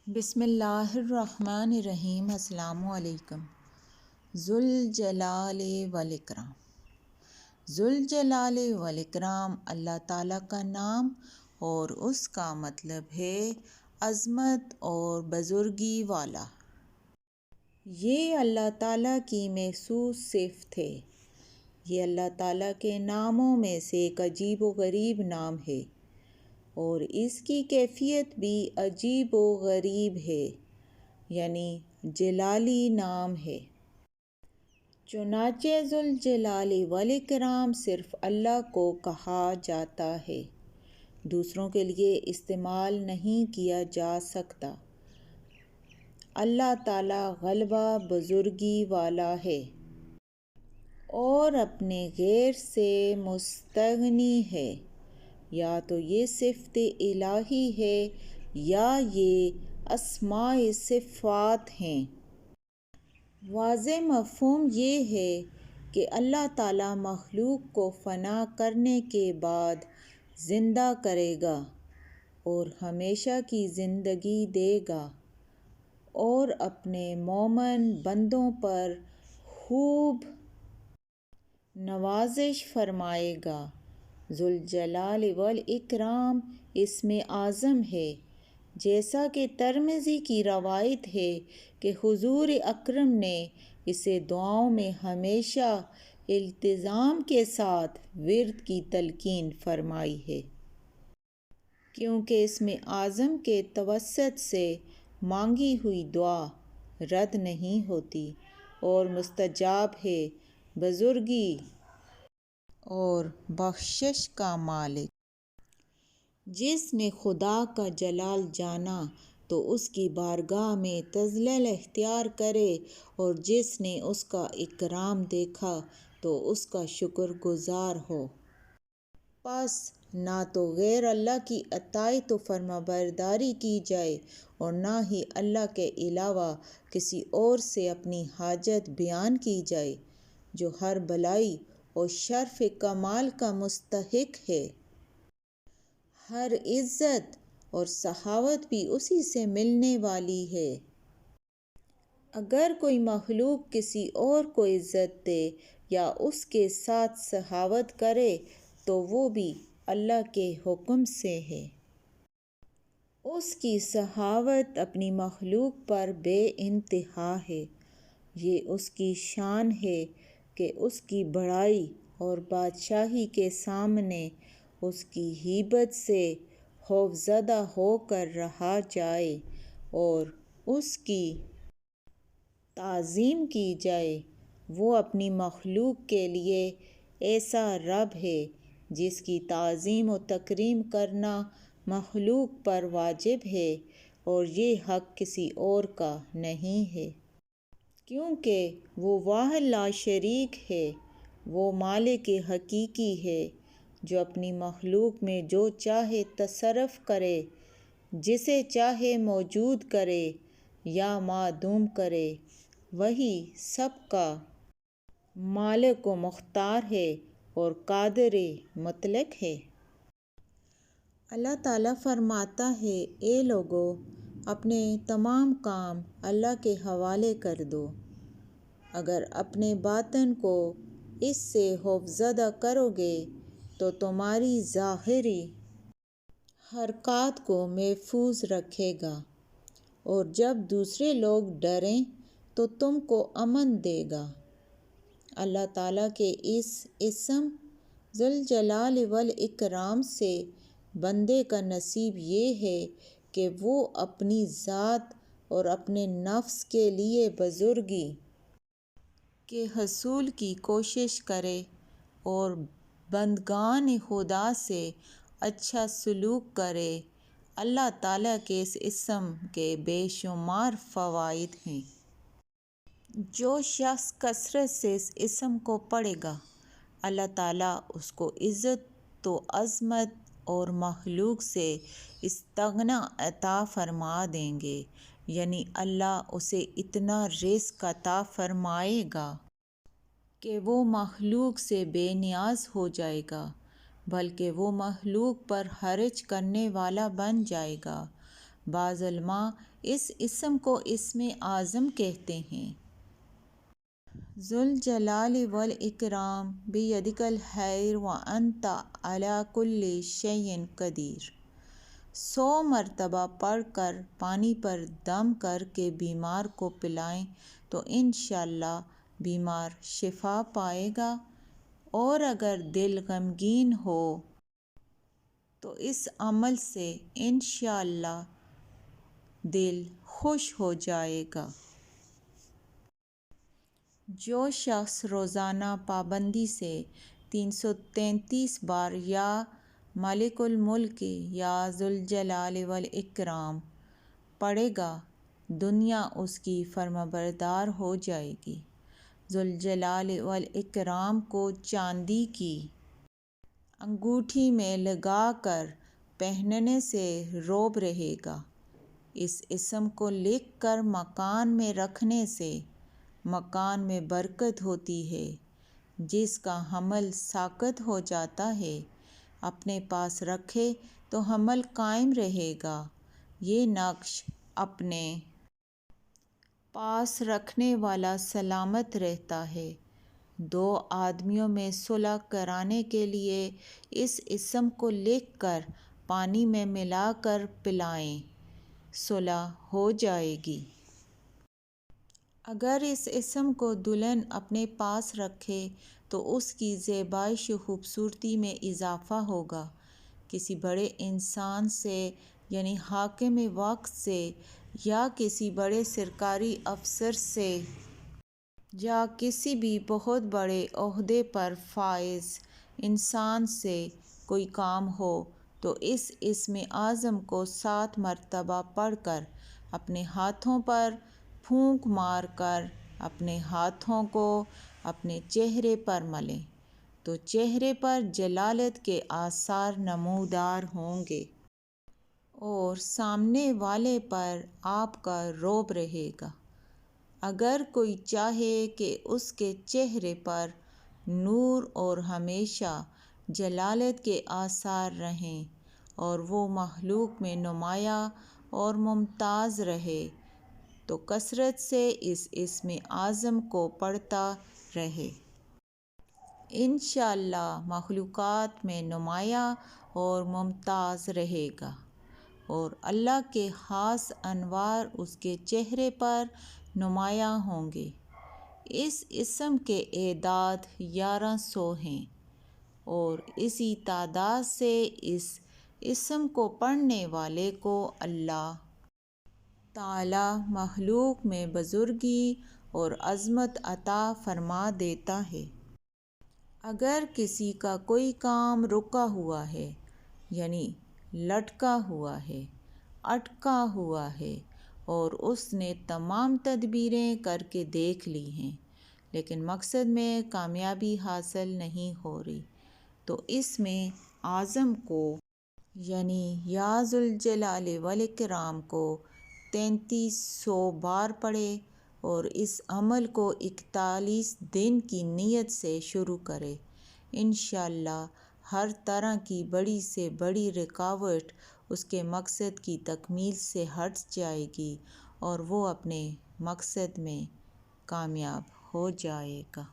بسم اللہ الرحمن الرحیم۔ السلام علیکم۔ ذوالجلال والاکرام۔ ذوالجلال والاکرام اللہ تعالیٰ کا نام اور اس کا مطلب ہے عظمت اور بزرگی والا۔ یہ اللہ تعالیٰ کی مخصوص صفت ہے۔ یہ اللہ تعالیٰ کے ناموں میں سے ایک عجیب و غریب نام ہے اور اس کی کیفیت بھی عجیب و غریب ہے، یعنی جلالی نام ہے۔ چنانچہ ذوالجلال والاکرام صرف اللہ کو کہا جاتا ہے، دوسروں کے لیے استعمال نہیں کیا جا سکتا۔ اللہ تعالیٰ غلبہ بزرگی والا ہے اور اپنے غیر سے مستغنی ہے۔ یا تو یہ صفت الہی ہے یا یہ اسماء صفات ہیں۔ واضح مفہوم یہ ہے کہ اللہ تعالیٰ مخلوق کو فنا کرنے کے بعد زندہ کرے گا اور ہمیشہ کی زندگی دے گا اور اپنے مومن بندوں پر خوب نوازش فرمائے گا۔ ذوالجلال والاکرام اسم اعظم ہے، جیسا کہ ترمذی کی روایت ہے کہ حضور اکرم نے اسے دعاؤں میں ہمیشہ التزام کے ساتھ ورد کی تلقین فرمائی ہے، کیونکہ اسم اعظم کے توسط سے مانگی ہوئی دعا رد نہیں ہوتی اور مستجاب ہے۔ بزرگی اور بخشش کا مالک جس نے خدا کا جلال جانا تو اس کی بارگاہ میں تذلل اختیار کرے، اور جس نے اس کا اکرام دیکھا تو اس کا شکر گزار ہو۔ پس نہ تو غیر اللہ کی اطاعت و فرمانبرداری کی جائے اور نہ ہی اللہ کے علاوہ کسی اور سے اپنی حاجت بیان کی جائے، جو ہر بھلائی اور شرف کمال کا مستحق ہے۔ ہر عزت اور سخاوت بھی اسی سے ملنے والی ہے۔ اگر کوئی مخلوق کسی اور کو عزت دے یا اس کے ساتھ سخاوت کرے تو وہ بھی اللہ کے حکم سے ہے۔ اس کی سخاوت اپنی مخلوق پر بے انتہا ہے۔ یہ اس کی شان ہے کہ اس کی بڑائی اور بادشاہی کے سامنے اس کی ہیبت سے خوفزدہ ہو کر رہا جائے اور اس کی تعظیم کی جائے۔ وہ اپنی مخلوق کے لیے ایسا رب ہے جس کی تعظیم و تکریم کرنا مخلوق پر واجب ہے، اور یہ حق کسی اور کا نہیں ہے، کیونکہ وہ واحد لا شریک ہے۔ وہ مالک حقیقی ہے جو اپنی مخلوق میں جو چاہے تصرف کرے، جسے چاہے موجود کرے یا معدوم کرے۔ وہی سب کا مالک و مختار ہے اور قادر مطلق ہے۔ اللہ تعالیٰ فرماتا ہے، اے لوگو، اپنے تمام کام اللہ کے حوالے کر دو۔ اگر اپنے باطن کو اس سے خوفزدہ کرو گے تو تمہاری ظاہری حرکات کو محفوظ رکھے گا، اور جب دوسرے لوگ ڈریں تو تم کو امن دے گا۔ اللہ تعالیٰ کے اس اسم ذوالجلال والاکرام سے بندے کا نصیب یہ ہے کہ وہ اپنی ذات اور اپنے نفس کے لیے بزرگی کے حصول کی کوشش کرے اور بندگان خدا سے اچھا سلوک کرے۔ اللہ تعالیٰ کے اس اسم کے بے شمار فوائد ہیں۔ جو شخص کثرت سے اس اسم کو پڑھے گا، اللہ تعالیٰ اس کو عزت و عظمت اور مخلوق سے استغنا عطا فرما دیں گے، یعنی اللہ اسے اتنا رزق عطا فرمائے گا کہ وہ مخلوق سے بے نیاز ہو جائے گا، بلکہ وہ مخلوق پر حرج کرنے والا بن جائے گا۔ بعض علماء اس اسم کو اسم اعظم کہتے ہیں۔ ذوالجلال والاکرام بیدک الخیر وانت علی کل شیء قدیر۔ 100 مرتبہ پڑھ کر پانی پر دم کر کے بیمار کو پلائیں تو انشاءاللہ بیمار شفا پائے گا، اور اگر دل غمگین ہو تو اس عمل سے انشاءاللہ دل خوش ہو جائے گا۔ جو شخص روزانہ پابندی سے 333 بار یا مالک الملک یا ذوالجلال والاکرام پڑھے گا، دنیا اس کی فرمانبردار ہو جائے گی۔ ذوالجلال والاکرام کو چاندی کی انگوٹھی میں لگا کر پہننے سے رعب رہے گا۔ اس اسم کو لکھ کر مکان میں رکھنے سے مکان میں برکت ہوتی ہے۔ جس کا حمل ساقط ہو جاتا ہے، اپنے پاس رکھے تو حمل قائم رہے گا۔ یہ نقش اپنے پاس رکھنے والا سلامت رہتا ہے۔ 2 آدمیوں میں صلح کرانے کے لیے اس اسم کو لکھ کر پانی میں ملا کر پلائیں، صلح ہو جائے گی۔ اگر اس اسم کو دلہن اپنے پاس رکھے تو اس کی زیبائش و خوبصورتی میں اضافہ ہوگا۔ کسی بڑے انسان سے یعنی حاکم وقت سے یا کسی بڑے سرکاری افسر سے یا کسی بھی بہت بڑے عہدے پر فائز انسان سے کوئی کام ہو تو اس اسم اعظم کو 7 مرتبہ پڑھ کر اپنے ہاتھوں پر پھونک مار کر اپنے ہاتھوں کو اپنے چہرے پر ملیں تو چہرے پر جلالت کے آثار نمودار ہوں گے اور سامنے والے پر آپ کا رعب رہے گا۔ اگر کوئی چاہے کہ اس کے چہرے پر نور اور ہمیشہ جلالت کے آثار رہیں اور وہ مخلوق میں نمایاں اور ممتاز رہے تو کثرت سے اس اسم اعظم کو پڑھتا رہے۔ انشاءاللہ مخلوقات میں نمایاں اور ممتاز رہے گا اور اللہ کے خاص انوار اس کے چہرے پر نمایاں ہوں گے۔ اس اسم کے اعداد 1100 ہیں اور اسی تعداد سے اس اسم کو پڑھنے والے کو اللہ تعالیٰ مخلوق میں بزرگی اور عظمت عطا فرما دیتا ہے۔ اگر کسی کا کوئی کام رکا ہوا ہے یعنی لٹکا ہوا ہے، اٹکا ہوا ہے اور اس نے تمام تدبیریں کر کے دیکھ لی ہیں لیکن مقصد میں کامیابی حاصل نہیں ہو رہی تو اسم اعظم کو یعنی یا ذوالجلال والاکرام کو 3300 بار پڑھے اور اس عمل کو 41 دن کی نیت سے شروع کرے۔ انشاءاللہ ہر طرح کی بڑی سے بڑی رکاوٹ اس کے مقصد کی تکمیل سے ہٹ جائے گی اور وہ اپنے مقصد میں کامیاب ہو جائے گا۔